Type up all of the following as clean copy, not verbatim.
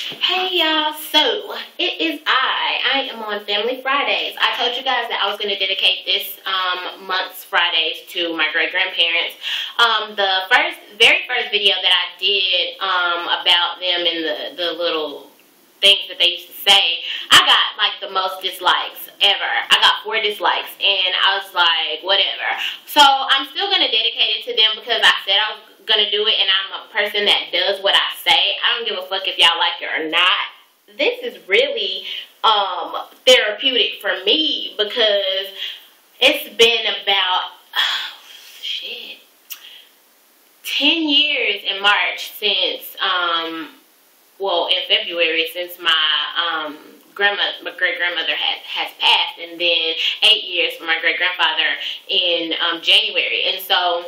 Hey y'all, so it is I am on Family Fridays. I told you guys that I was going to dedicate this month's Fridays to my great-grandparents. The very first video that I did about them and the little things that they used to say, I got like the most dislikes ever. I got 4 dislikes and I was like, whatever. So I'm still going to dedicate it to them because I said I was gonna do it, and I'm a person that does what I say. I don't give a fuck if y'all like it or not. This is really therapeutic for me because it's been about 10 years in March since well, in February, since my great-grandmother has passed, and then 8 years for my great-grandfather in January. And so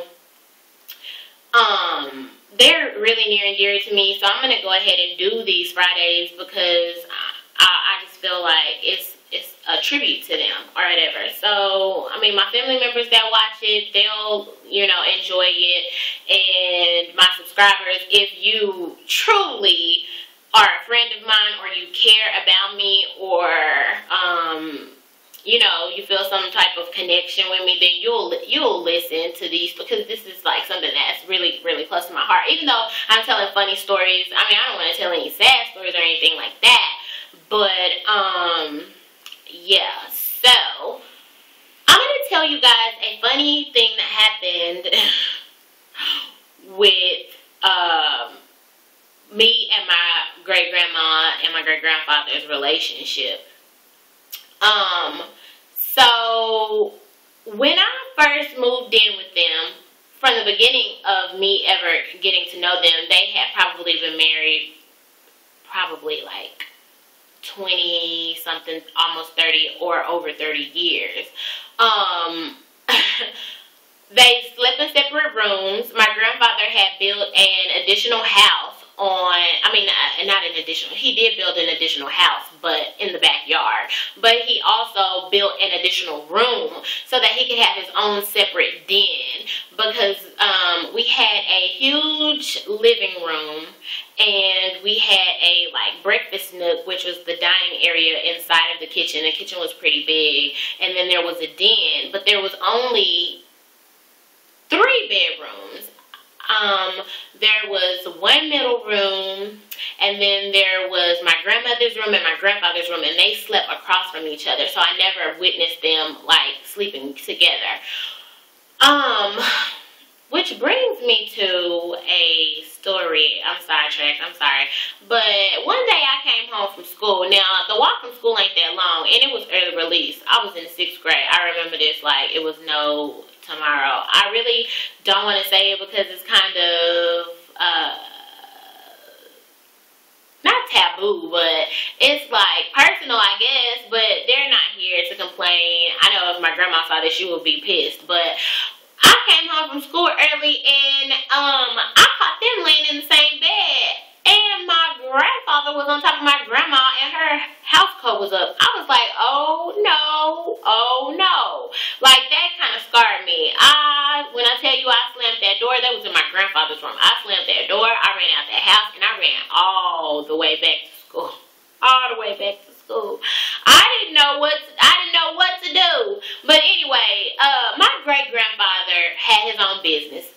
they're really near and dear to me, so I'm going to go ahead and do these Fridays because I just feel like it's a tribute to them or whatever. So, I mean, my family members that watch it, they'll, you know, enjoy it. And my subscribers, if you truly are a friend of mine or you care about me or, you know, you feel some type of connection with me, then you'll listen to these because this is like something that's really, really close to my heart. Even though I'm telling funny stories, I mean, I don't want to tell any sad stories or anything like that. But, yeah, so I'm going to tell you guys a funny thing that happened with me and my great-grandma and my great-grandfather's relationship. So when I first moved in with them, from the beginning of me ever getting to know them, they had probably been married probably like 20 something, almost 30 or over 30 years. They slept in separate rooms. My grandfather had built an additional house not an additional, he did build an additional house, but in the backyard. But he also built an additional room so that he could have his own separate den, because we had a huge living room and we had a like breakfast nook, which was the dining area inside of the kitchen. The kitchen was pretty big, and then there was a den, but there was only 3 bedrooms. There was one middle room, and then there was my grandmother's room and my grandfather's room, and they slept across from each other, so I never witnessed them like sleeping together. Which brings me to a story. I'm sidetracked, I'm sorry. But one day I came home from school. Now, the walk from school ain't that long, and it was early release. I was in 6th grade. I remember this like it was no tomorrow. I really don't want to say it because it's kind of not taboo, but it's like personal, I guess. But they're not here to complain. I know if my grandma saw this, she would be pissed. But I came home from school early, and I caught them laying in the same bed, and my grandfather was on top of my grandma, and her house coat was up. I was like, oh no, oh no. Like, that kind of scarred me. When I tell you I slammed that door, that was in my grandfather's room. I slammed that door, I ran out the house, and I ran all the way back to school. All the way back to school. I didn't know what to do. But anyway, my great-grandfather had his own business.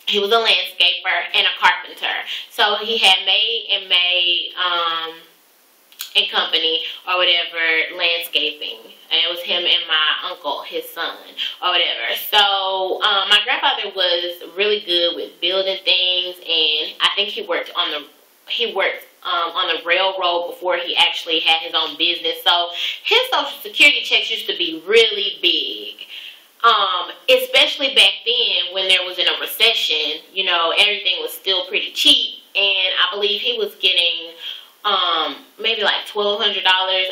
He was a landscaper and a carpenter. So he had May and Company or whatever landscaping. And it was him and my uncle, his son, or whatever. So my grandfather was really good with building things, and I think he worked on the railroad before he actually had his own business. So his Social Security checks used to be really big. Especially back then when there was in a recession, you know, everything was still pretty cheap, and I believe he was getting maybe like $1,200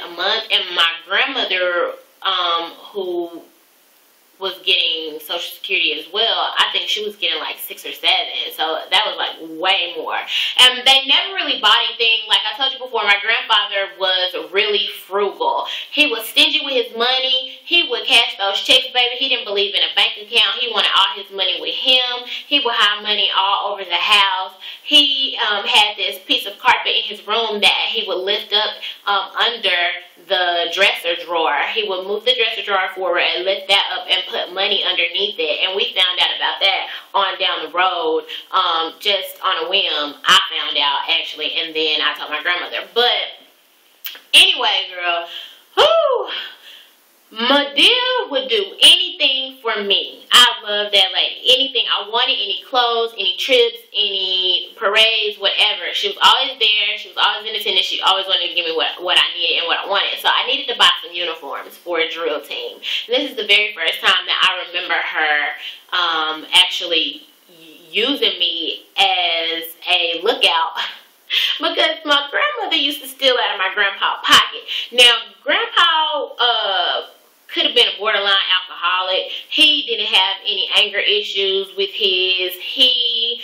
a month, and my grandmother who was getting Social Security as well, I think she was getting like 6 or 7, so that was like way more. And they never really bought anything. Like I told you before, my grandfather was really frugal. He was stingy with his money. He would cash those checks, baby. He didn't believe in a bank account. He wanted all his money with him. He would hide money all over the house. he had this piece of carpet in his room that he would lift up under the dresser drawer. He would move the dresser drawer forward and lift that up and put money underneath it. And we found out about that on down the road, just on a whim. I found out, actually, and then I told my grandmother. But anyway, girl, whoo, Madea would do anything for me. I love that lady. Anything I wanted, any clothes, any trips, any parades, whatever. She was always there. She was always in attendance. She always wanted to give me what I needed and what I wanted. So I needed to buy some uniforms for a drill team. And this is the very first time that I remember her actually using me as a lookout. Because my grandmother used to steal out of my grandpa's pocket. Now, grandpa could have been a borderline alcoholic. He didn't have any anger issues with his. He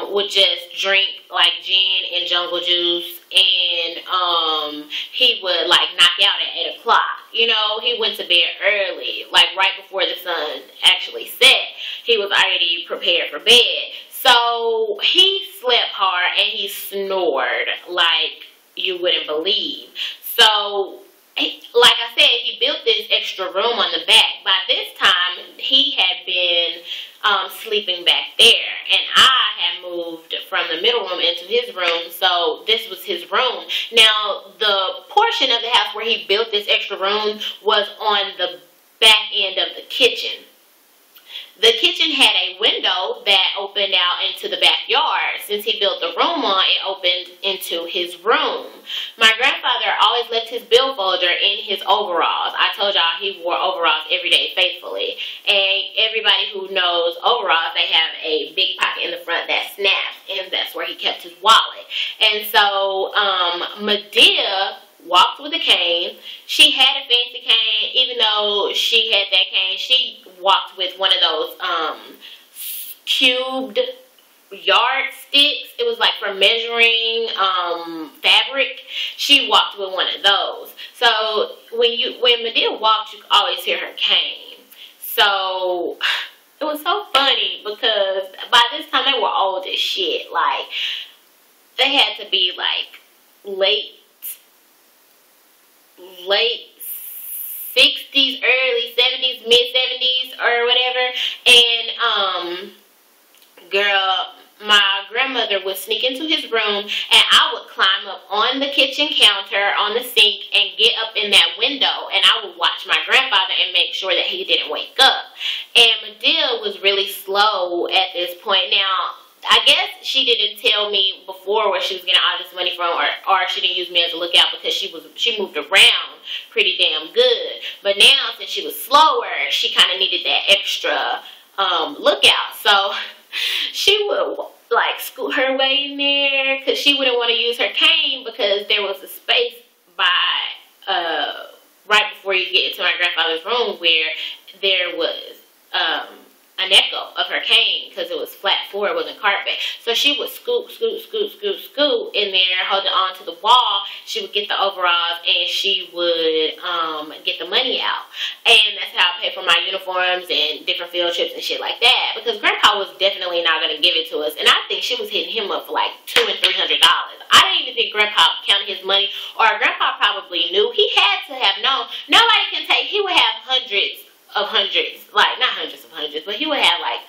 would just drink like gin and jungle juice, and he would like knock out at 8 o'clock. You know, he went to bed early, like right before the sun actually set. He was already prepared for bed. So he slept hard and he snored like you wouldn't believe. So, like I said, he built this extra room on the back. By this time, he had been sleeping back there. And I had moved from the middle room into his room. So this was his room. Now, the portion of the house where he built this extra room was on the back end of the kitchen. The kitchen had a window that opened out into the backyard. Since he built the room on, it opened into his room. My grandfather always left his billfolder in his overalls. I told y'all he wore overalls every day faithfully. And everybody who knows overalls, they have a big pocket in the front that snaps, and that's where he kept his wallet. And so, Madea walked with a cane. She had a fancy cane. Even though she had that cane, she walked with one of those cubed yardsticks. It was like for measuring fabric. She walked with one of those. So when Madea walked, you could always hear her cane. So it was so funny because by this time they were old as shit. Like, they had to be like late 60s, early 70s, mid 70s or whatever. And girl, my grandmother would sneak into his room, and I would climb up on the kitchen counter, on the sink, and get up in that window, and I would watch my grandfather and make sure that he didn't wake up. And Madea was really slow at this point. Now, I guess she didn't tell me before where she was getting all this money from, or she didn't use me as a lookout because she moved around pretty damn good. But now, since she was slower, she kind of needed that extra lookout. So she would like scoot her way in there because she wouldn't want to use her cane because there was a space by right before you get into my grandfather's room where there was an echo of her cane because it was flat floor, it wasn't carpet. So she would scoot in there, holding on to the wall. She would get the overalls and she would get the money out. And that's how I paid for my uniforms and different field trips and shit like that. Because Grandpa was definitely not going to give it to us. And I think she was hitting him up for like $200 and $300. I didn't even think Grandpa counted his money, or Grandpa probably knew. He had to have known. Nobody can take, he would have hundreds of hundreds, like not hundreds of hundreds, but he would have like,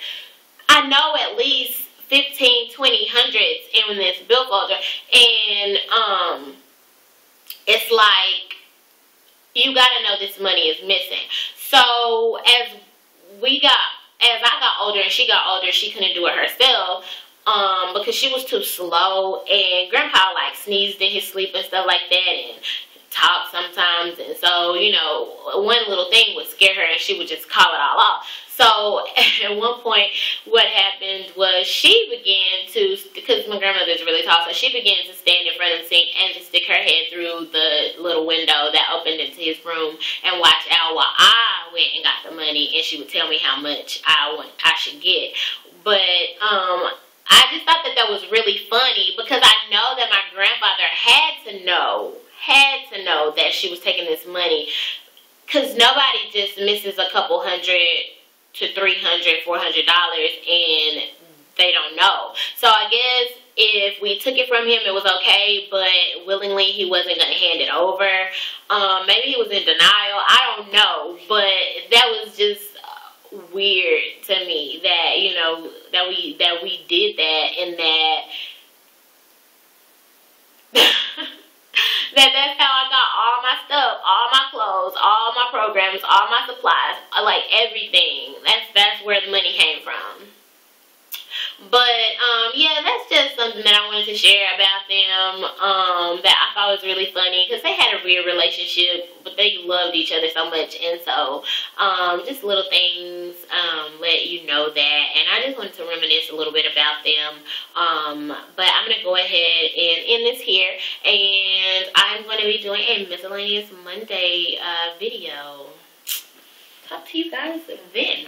I know at least 15, 20 hundreds in this billfolder. And it's like, you gotta know this money is missing. So as I got older and she got older, she couldn't do it herself because she was too slow, and Grandpa like sneezed in his sleep and stuff like that, and talk sometimes, and so, you know, one little thing would scare her and she would just call it all off. So at one point what happened was she began to, because my grandmother's really tall, so she began to stand in front of the sink and just stick her head through the little window that opened into his room and watch out while I went and got the money, and she would tell me how much I should get. But I just thought that that was really funny because I know that my grandfather had to know that she was taking this money, because nobody just misses a couple $100 to $300, $400 and they don't know. So I guess if we took it from him, it was okay, but willingly he wasn't going to hand it over. Maybe he was in denial. I don't know, but that was just weird to me that, you know, that we did that, and that that's how I got all my stuff, all my clothes, all my programs, all my supplies, like everything. That's where the money came from. But yeah, that's just something that I wanted to share about them, that I thought was really funny, because they had a real relationship, but they loved each other so much. And so just little things let you know that, and I just wanted to reminisce a little bit about them. But I'm going to go ahead and end this here, and I'm going to be doing a miscellaneous Monday video. Talk to you guys then.